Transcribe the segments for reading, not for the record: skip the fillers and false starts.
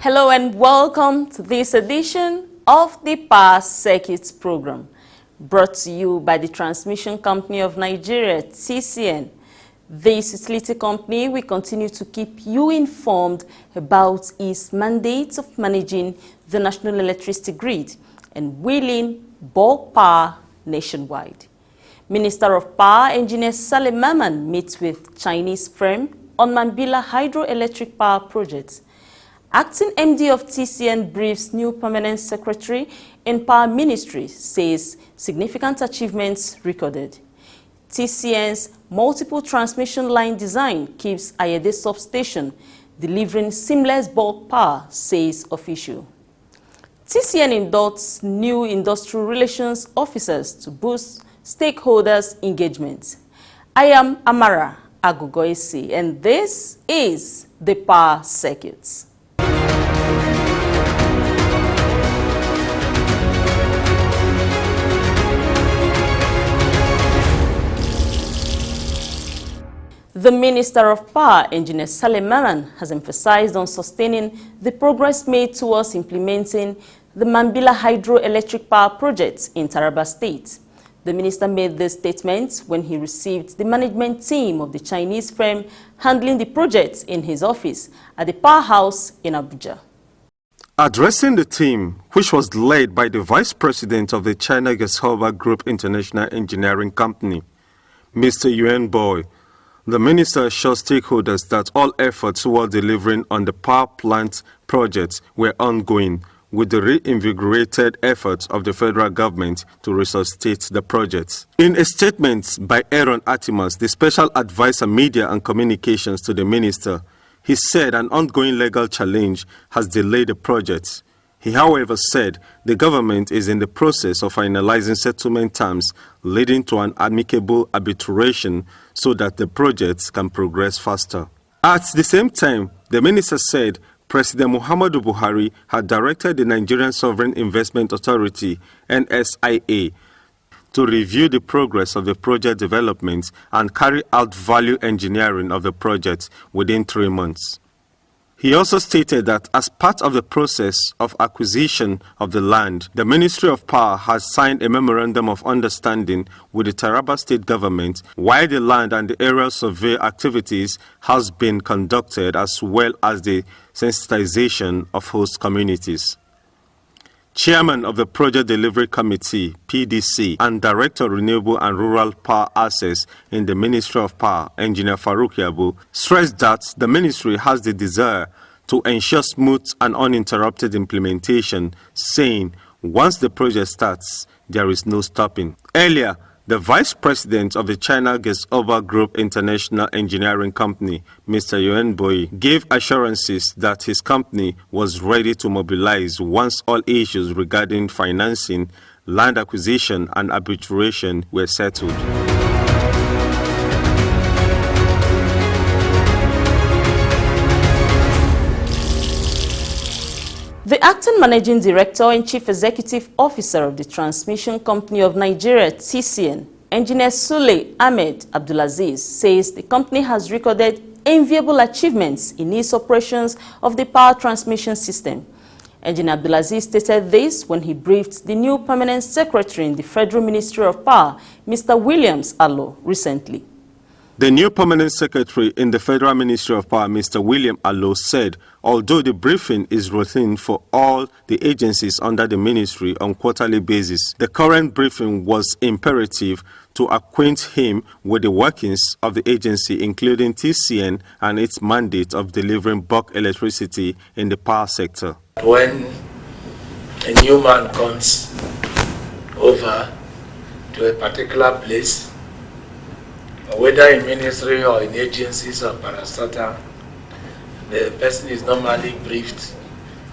Hello and welcome to this edition of the Power Circuits program, brought to you by the Transmission Company of Nigeria, TCN. This utility company will continue to keep you informed about its mandate of managing the national electricity grid and wheeling bulk power nationwide. Minister of Power, Engineer Saleh Maman, meets with Chinese firm on Mambila hydroelectric power project. Acting MD of TCN briefs new permanent secretary in Power Ministry, says significant achievements recorded. TCN's multiple transmission line design keeps Ayede substation delivering seamless bulk power, says official. TCN inducts new industrial relations officers to boost stakeholders' engagement. I am Amara Agugoisi, and this is the Power Circuits. The Minister of Power, Engineer Saleh Maman, has emphasized on sustaining the progress made towards implementing the Mambila hydroelectric power project in Taraba State. The minister made this statement when he received the management team of the Chinese firm handling the project in his office at the powerhouse in Abuja. Addressing the team, which was led by the Vice President of the China Geshoba Group International Engineering Company, Mr. Yuan Boy, the minister assured stakeholders that all efforts toward delivering on the power plant projects were ongoing, with the reinvigorated efforts of the federal government to resuscitate the projects. In a statement by Aaron Atimas, the Special Advisor Media and Communications to the minister, he said an ongoing legal challenge has delayed the projects. He, however, said the government is in the process of finalizing settlement terms leading to an amicable arbitration so that the projects can progress faster. At the same time, the minister said President Muhammadu Buhari had directed the Nigerian Sovereign Investment Authority, NSIA, to review the progress of the project development and carry out value engineering of the project within 3 months. He also stated that as part of the process of acquisition of the land, the Ministry of Power has signed a memorandum of understanding with the Taraba State government while the land and the aerial survey activities has been conducted, as well as the sensitization of host communities. Chairman of the Project Delivery Committee, PDC, and Director Renewable and Rural Power Access in the Ministry of Power, Engineer Farouk Yabu, stressed that the ministry has the desire to ensure smooth and uninterrupted implementation, saying once the project starts, there is no stopping. Earlier, the Vice President of the China Geshoba Group International Engineering Company, Mr. Yuan Boy, gave assurances that his company was ready to mobilize once all issues regarding financing, land acquisition, and arbitration were settled. The Acting Managing Director and Chief Executive Officer of the Transmission Company of Nigeria, TCN, Engineer Sule Ahmed Abdulaziz, says the company has recorded enviable achievements in its operations of the power transmission system. Engineer Abdulaziz stated this when he briefed the new Permanent Secretary in the Federal Ministry of Power, Mr. Williams Allo, recently. The new Permanent Secretary in the Federal Ministry of Power, Mr. William Allo, said although the briefing is routine for all the agencies under the ministry on quarterly basis, the current briefing was imperative to acquaint him with the workings of the agency, including TCN and its mandate of delivering bulk electricity in the power sector. When a new man comes over to a particular place, whether in ministry or in agencies or parastatal, the person is normally briefed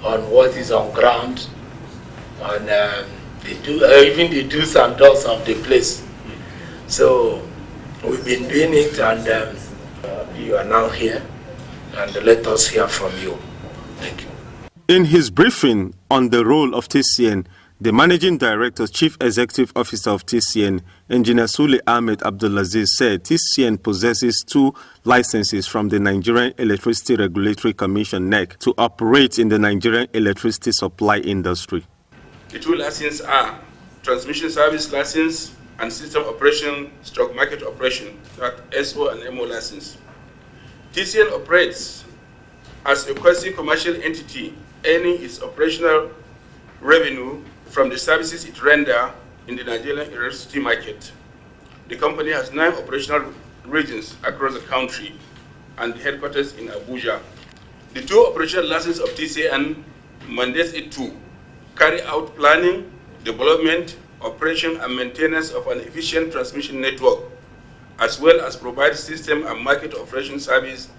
on what is on ground, on even the do's and don'ts of the place. So we've been doing it, and you are now here, and let us hear from you. Thank you. In his briefing on the role of TCN, The Managing Director, Chief Executive Officer of TCN, Engineer Sule Ahmed Abdulaziz, said TCN possesses 2 licenses from the Nigerian Electricity Regulatory Commission (NEC) to operate in the Nigerian electricity supply industry. The 2 licenses are Transmission Service License and System Operation / Market Operation, that SO and MO license. TCN operates as a quasi-commercial entity, earning its operational revenue from the services it renders in the Nigerian electricity market. The company has 9 operational regions across the country and headquarters in Abuja. The 2 operational licenses of TCN mandates it to carry out planning, development, operation and maintenance of an efficient transmission network, as well as provide system and market operation service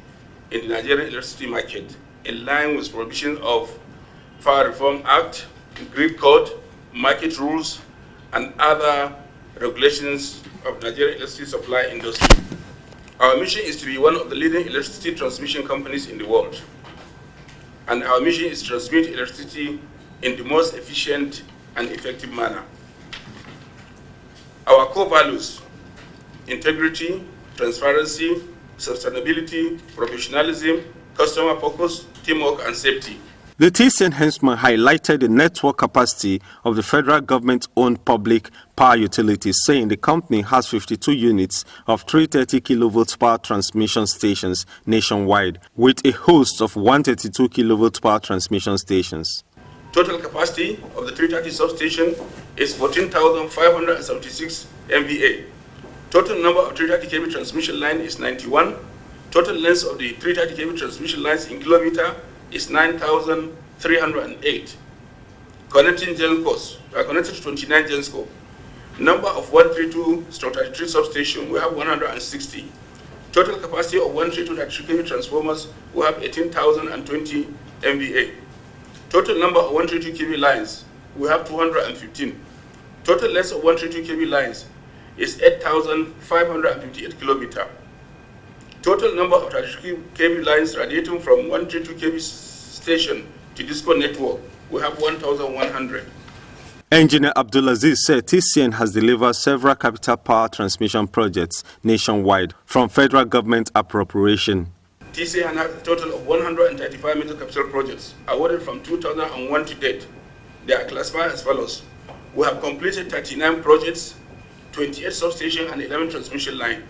in the Nigerian electricity market, in line with provisions of Power Reform Act, Grid Code, market rules, and other regulations of Nigerian electricity supply industry. Our mission is to be one of the leading electricity transmission companies in the world. And our mission is to transmit electricity in the most efficient and effective manner. Our core values: integrity, transparency, sustainability, professionalism, customer focus, teamwork, and safety. The TCN henchman highlighted the network capacity of the federal government-owned public power utilities, saying the company has 52 units of 330 kilovolt power transmission stations nationwide, with a host of 132 kilovolt power transmission stations. Total capacity of the 330 substation is 14,576 MVA. Total number of 330 kV transmission line is 91. Total length of the 330 kV transmission lines in kilometer is 9,308. Connecting GenCos, we are connected to 29 GenCos. Number of 132/33 substation, we have 160. Total capacity of 132/33 kV transformers, we have 18,020 MVA. Total number of 132 kV lines, we have 215. Total length of 132 kV lines is 8,558 kilometers. Total number of 33 kV lines radiating from 132 kV station to Disco network, we have 1,100. Engineer Abdulaziz said TCN has delivered several capital power transmission projects nationwide from federal government appropriation. TCN has a total of 135 major capital projects awarded from 2001 to date. They are classified as follows. We have completed 39 projects, 28 substations and 11 transmission lines.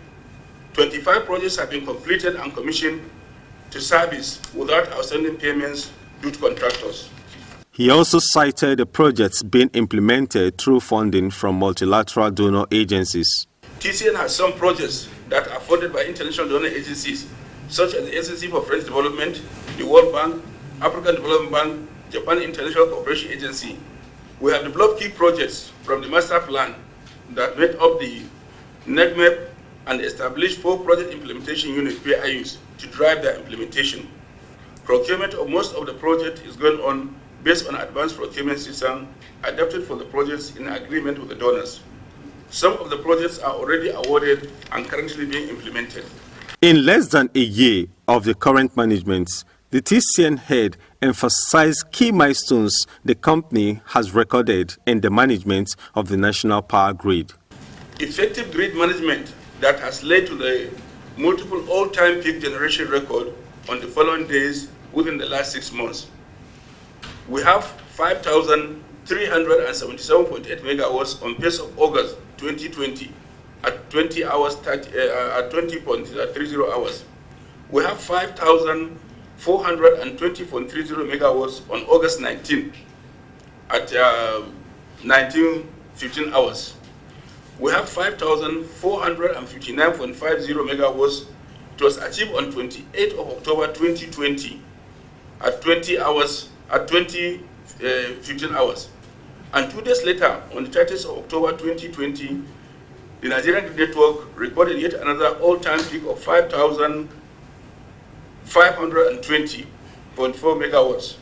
25 projects have been completed and commissioned to service without outstanding payments due to contractors. He also cited the projects being implemented through funding from multilateral donor agencies. TCN has some projects that are funded by international donor agencies, such as the Agency for French Development, the World Bank, African Development Bank, Japan International Cooperation Agency. We have developed key projects from the master plan that made up the NECMEP and established 4 project implementation units, PIUs, to drive their implementation. Procurement of most of the project is going on based on advanced procurement system adapted for the projects in agreement with the donors. Some of the projects are already awarded and currently being implemented. In less than a year of the current management, the TCN head emphasized key milestones the company has recorded in the management of the national power grid. Effective grid management that has led to the multiple all-time peak generation record on the following days within the last 6 months. We have 5,377.8 megawatts on pace of August 2020 at 20 hours at 20.30 hours. We have 5,420.30 megawatts on August 19 at 19:15 hours. We have 5,459.50 megawatts. It was achieved on 28th of October 2020 at 20 hours at 20:15 hours. And 2 days later, on the 30th of October 2020, the Nigerian network recorded yet another all-time peak of 5,520.4 megawatts.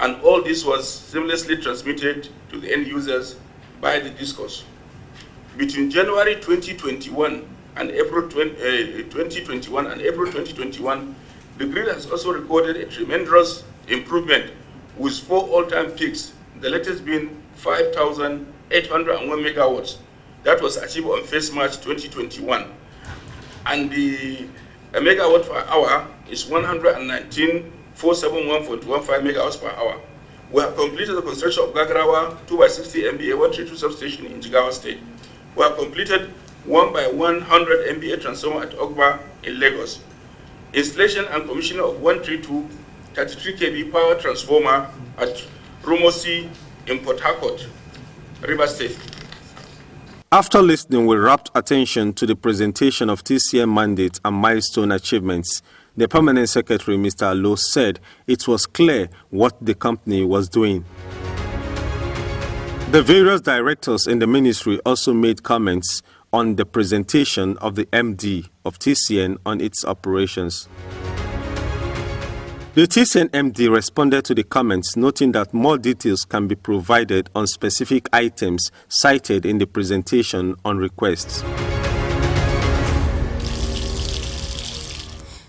And all this was seamlessly transmitted to the end users by the discos. Between January 2021 and April 2021, the grid has also recorded a tremendous improvement with 4 all-time peaks, the latest being 5,801 megawatts. That was achieved on 1st March 2021. And the megawatt per hour is 119,471.15 megawatts per hour. We have completed the construction of Gagarawa 2x60 MVA 132 substation in Jigawa State. We have completed 1x100 MVA transformer at Ogba in Lagos. Installation and commissioning of 132 33 kV power transformer at Rumosi in Port Harcourt, River State. After listening with rapt attention to the presentation of TCN mandate and milestone achievements, the Permanent Secretary, Mr. Alo, said it was clear what the company was doing. The various directors in the ministry also made comments on the presentation of the MD of TCN on its operations. The TCN MD responded to the comments, noting that more details can be provided on specific items cited in the presentation on requests.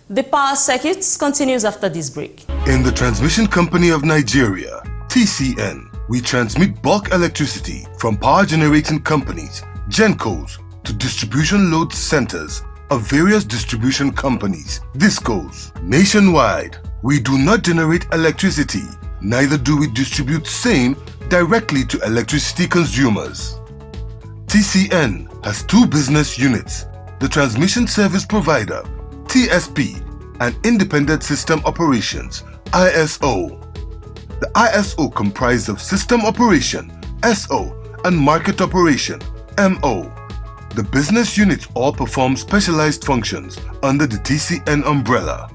The power circuit continues after this break. In the Transmission Company of Nigeria, TCN, we transmit bulk electricity from power generating companies, GenCos, to distribution load centers of various distribution companies, DISCOs. Nationwide, we do not generate electricity, neither do we distribute same directly to electricity consumers. TCN has two business units, the Transmission Service Provider, TSP, and Independent System Operations, ISO. The ISO comprises of System Operation, SO, and Market Operation, MO. The business units all perform specialized functions under the TCN umbrella.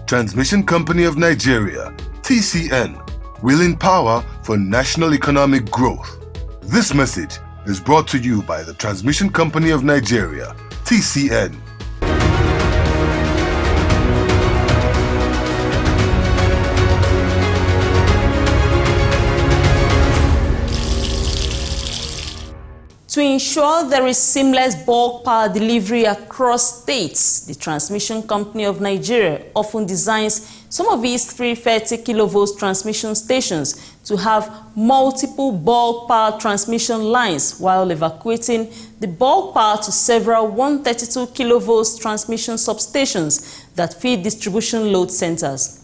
Transmission Company of Nigeria, TCN, wielding power for national economic growth. This message is brought to you by the Transmission Company of Nigeria, TCN. To ensure there is seamless bulk power delivery across states, the Transmission Company of Nigeria often designs some of its 330 kilovolts transmission stations to have multiple bulk power transmission lines while evacuating the bulk power to several 132 kilovolts transmission substations that feed distribution load centers.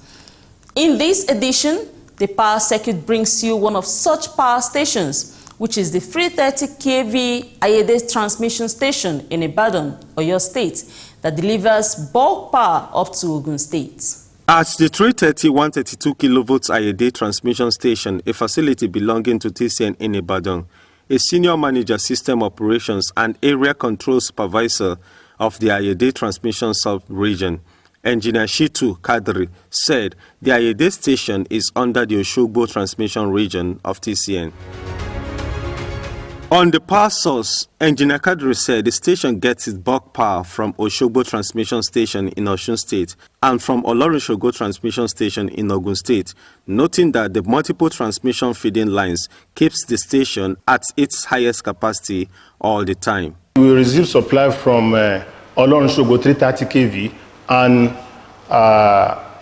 In this edition, the power circuit brings you one of such power stations, which is the 330 kV Ayede transmission station in Ibadan, Oyo State, that delivers bulk power up to Ogun State. At the 330-132 kilovolts Ayede transmission station, a facility belonging to TCN in Ibadan, a senior manager system operations and area control supervisor of the Ayede transmission sub-region, Engineer Shitu Kadri, said the Ayede station is under the Oshogbo transmission region of TCN. On the power source, Engineer Kadri said the station gets its bulk power from Oshogbo Transmission Station in Osun State and from Olorunshogo Transmission Station in Ogun State, noting that the multiple transmission feeding lines keeps the station at its highest capacity all the time. We receive supply from Olorunshogo 330 kV and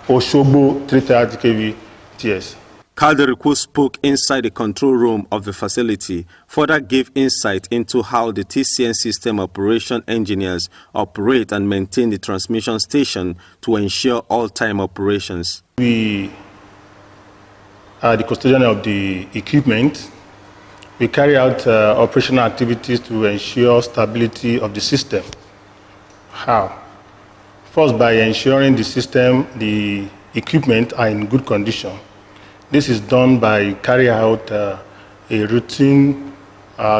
Oshogbo 330 kV TS. Kadri, who spoke inside the control room of the facility, further gave insight into how the TCN system operation engineers operate and maintain the transmission station to ensure all-time operations. We are the custodian of the equipment. We carry out operational activities to ensure stability of the system. How? First, by ensuring the system, the equipment are in good condition. This is done by carrying out a routine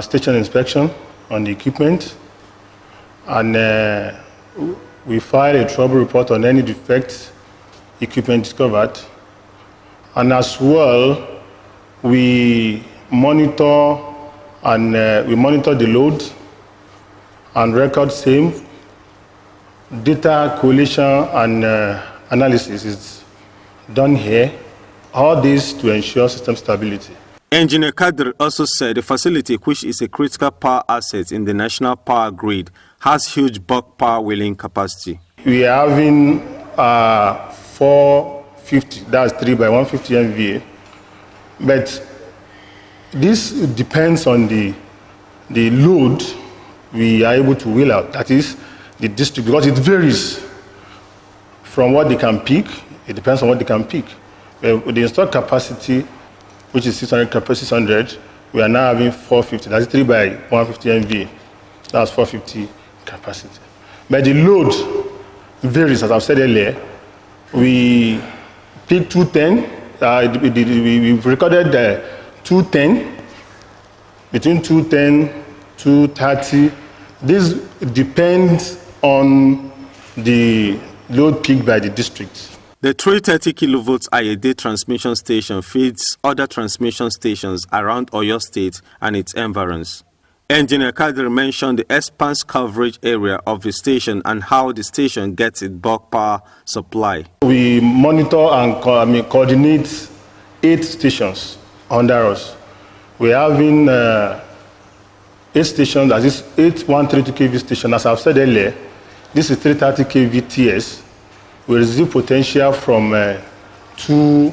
station inspection on the equipment, and we file a trouble report on any defects equipment discovered. And as well, we monitor the load and record same. Data collation and analysis is done here. All this to ensure system stability. Engineer Kadri also said the facility, which is a critical power asset in the national power grid, has huge bulk power wheeling capacity. We are having 450, that's 3 by 150 MVA. But this depends on the load we are able to wheel out. That is the district, because it varies from what they can pick. It depends on what they can pick. With the installed capacity, which is 600, we are now having 450. That's 3 by 150 MVA. That's 450 capacity. But the load varies, as I've said earlier. We pick 210. We've recorded 210, between 210, 230. This depends on the load picked by the district. The 330 kilovolts IAD transmission station feeds other transmission stations around Oyo State and its environs. Engineer Kadri mentioned the expanse coverage area of the station and how the station gets its bulk power supply. We monitor and coordinate 8 stations under us. We're having 8 stations, that is 8 132 kV stations. As I've said earlier, this is 330 kV TS. We receive potential from 2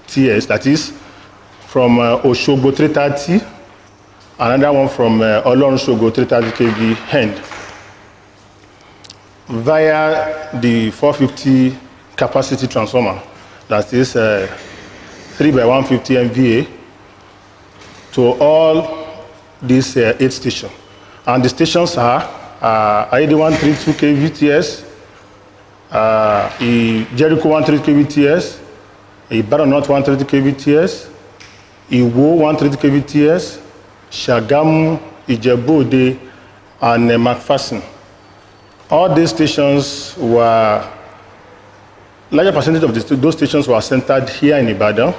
TS, that is from Oshogbo 330, another one from Olorun-Shogbo 330 kV end, via the 450 capacity transformer, that is 3 by 150 MVA, to all these 8 stations. And the stations are IAD 132 kV TS, Jericho 130 kV TS, Ibadan North 130 kV TS, Iwo 130 kV TS, Shagamu, Ijebu-Ode, and McPherson. All these stations were, larger percentage of those stations were centered here in Ibadan,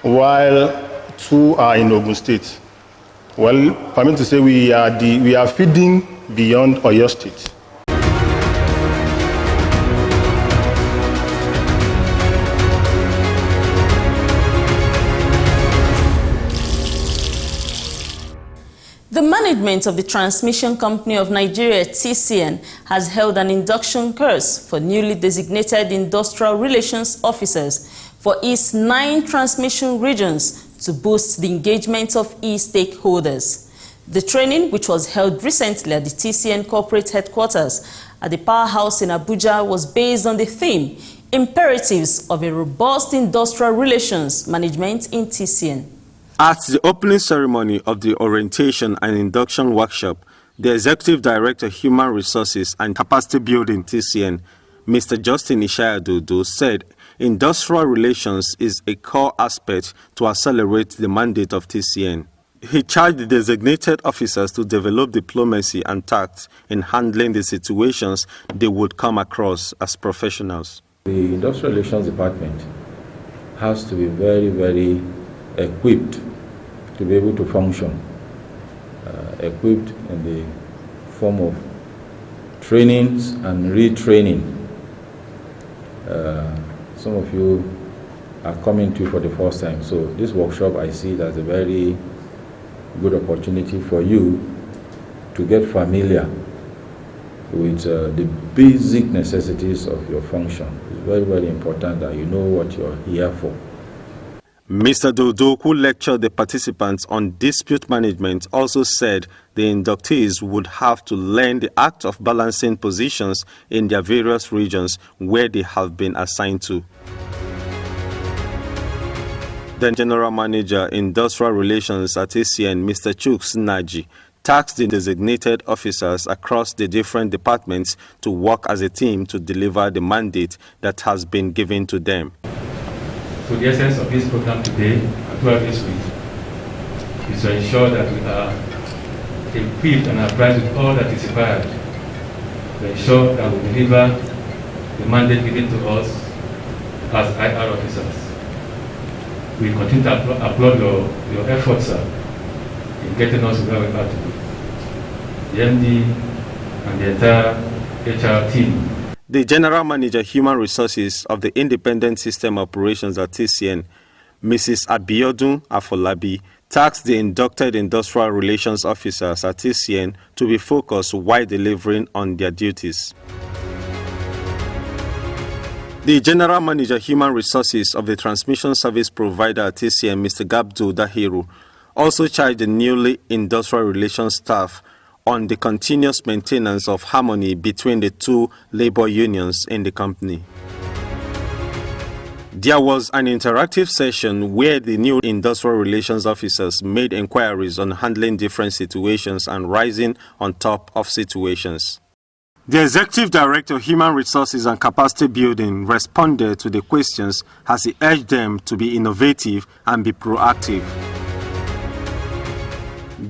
while 2 are in Ogun State. Well, permit me to say we are feeding beyond Oyo State. The management of the Transmission Company of Nigeria, TCN, has held an induction course for newly designated industrial relations officers for its 9 transmission regions to boost the engagement of e-stakeholders. The training, which was held recently at the TCN corporate headquarters at the Powerhouse in Abuja, was based on the theme, Imperatives of a Robust Industrial Relations Management in TCN. At the opening ceremony of the orientation and induction workshop, the Executive Director, Human Resources and Capacity Building, TCN, Mr. Justin Ishayadudu, said industrial relations is a core aspect to accelerate the mandate of TCN. He charged the designated officers to develop diplomacy and tact in handling the situations they would come across as professionals. The Industrial Relations Department has to be very, very equipped to be able to function, equipped in the form of trainings and retraining. Some of you are coming to for the first time, so this workshop I see it as a very good opportunity for you to get familiar with the basic necessities of your function. It's very, very important that you know what you're here for. Mr. Dodo, who lectured the participants on dispute management, also said the inductees would have to learn the act of balancing positions in their various regions where they have been assigned to. The General Manager, Industrial Relations at TCN, Mr. Chuks Naji, tasked the designated officers across the different departments to work as a team to deliver the mandate that has been given to them. So the essence of this program today and throughout this week is to ensure that we are equipped and apprised with all that is required to ensure that we deliver the mandate given to us as IR officers. We continue to applaud your efforts, sir, in getting us where we are to be. The MD and the entire HR team. The General Manager, Human Resources of the Independent System Operations at TCN, Mrs. Abiodun Afolabi, tasked the inducted Industrial Relations Officers at TCN to be focused while delivering on their duties. The General Manager, Human Resources of the Transmission Service Provider at TCN, Mr. Gabdo Dahiru, also charged the newly industrial relations staff on the continuous maintenance of harmony between the two labor unions in the company. There was an interactive session where the new industrial relations officers made inquiries on handling different situations and rising on top of situations. The Executive Director of Human Resources and Capacity Building responded to the questions as he urged them to be innovative and be proactive.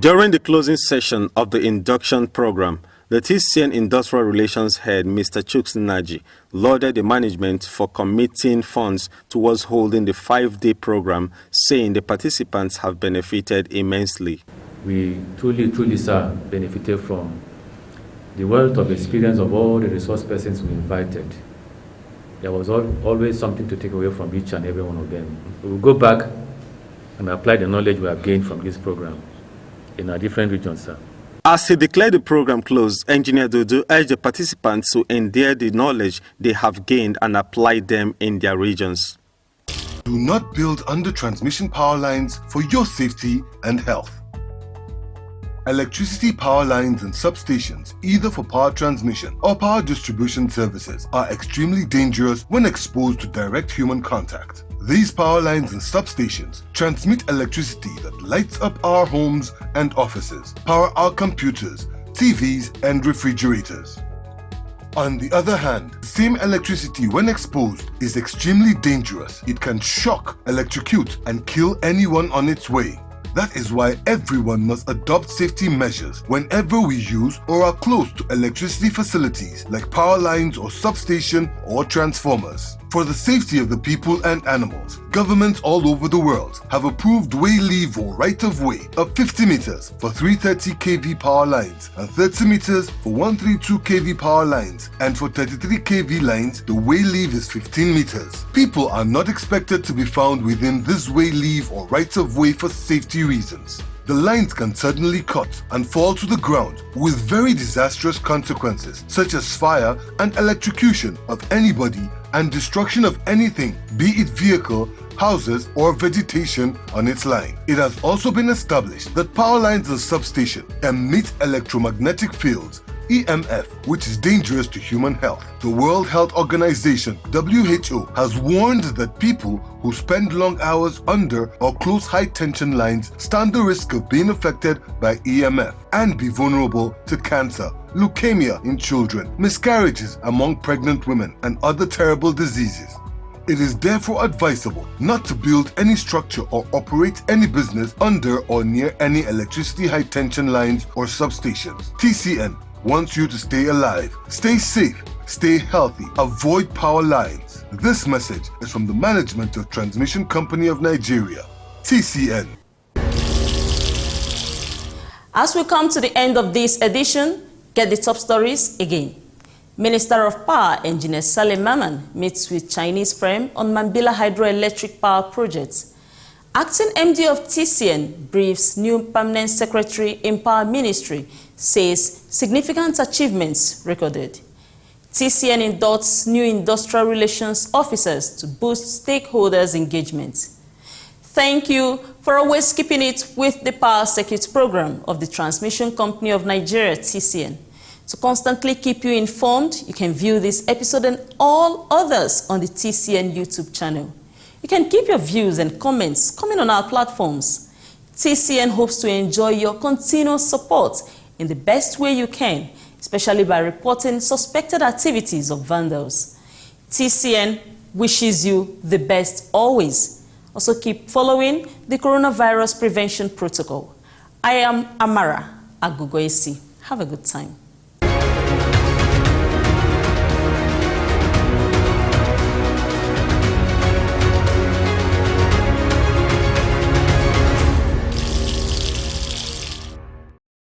During the closing session of the induction program, the TCN Industrial Relations Head, Mr. Chuks Naji, lauded the management for committing funds towards holding the 5-day program, saying the participants have benefited immensely. We truly, sir, benefited from the wealth of experience of all the resource persons we invited. There was always something to take away from each and every one of them. We will go back and apply the knowledge we have gained from this program in our different regions, sir. As he declared the program closed, Engineer Dudu urged the participants to endear the knowledge they have gained and apply them in their regions. Do not build under transmission power lines for your safety and health. Electricity power lines and substations, either for power transmission or power distribution services, are extremely dangerous when exposed to direct human contact. These power lines and substations transmit electricity that lights up our homes and offices, power our computers, TVs, and refrigerators. On the other hand, the same electricity when exposed is extremely dangerous. It can shock, electrocute, and kill anyone on its way. That is why everyone must adopt safety measures whenever we use or are close to electricity facilities like power lines or substation or transformers. For the safety of the people and animals, governments all over the world have approved way leave or right-of-way of 50 meters for 330 kV power lines and 30 meters for 132 kV power lines, and for 33 kV lines the way leave is 15 meters. People are not expected to be found within this way leave or right-of-way for safety reasons. The lines can suddenly cut and fall to the ground with very disastrous consequences such as fire and electrocution of anybody and destruction of anything, be it vehicle, houses or vegetation on its line. It has also been established that power lines and substations emit electromagnetic fields, EMF, which is dangerous to human health. The World Health Organization, WHO, has warned that people who spend long hours under or close high-tension lines stand the risk of being affected by EMF and be vulnerable to cancer, leukemia in children, miscarriages among pregnant women, and other terrible diseases. It is therefore advisable not to build any structure or operate any business under or near any electricity high-tension lines or substations. TCN wants you to stay alive, stay safe, stay healthy, avoid power lines. This message is from the management of Transmission Company of Nigeria, TCN. As we come to the end of this edition, get the top stories again. Minister of Power, Engineer Saleh Maman, meets with Chinese firm on Mambila hydroelectric power projects. Acting MD of TCN briefs new permanent secretary in Power Ministry, says significant achievements recorded. TCN endorses new industrial relations officers to boost stakeholders' engagement. Thank you for always keeping it with the Power Circuit program of the Transmission Company of Nigeria, TCN. To constantly keep you informed, you can view this episode and all others on the TCN YouTube channel. You can keep your views and comments coming on our platforms. TCN hopes to enjoy your continuous support in the best way you can, especially by reporting suspected activities of vandals. TCN wishes you the best always. Also keep following the coronavirus prevention protocol. I am Amara Agugoesi. Have a good time.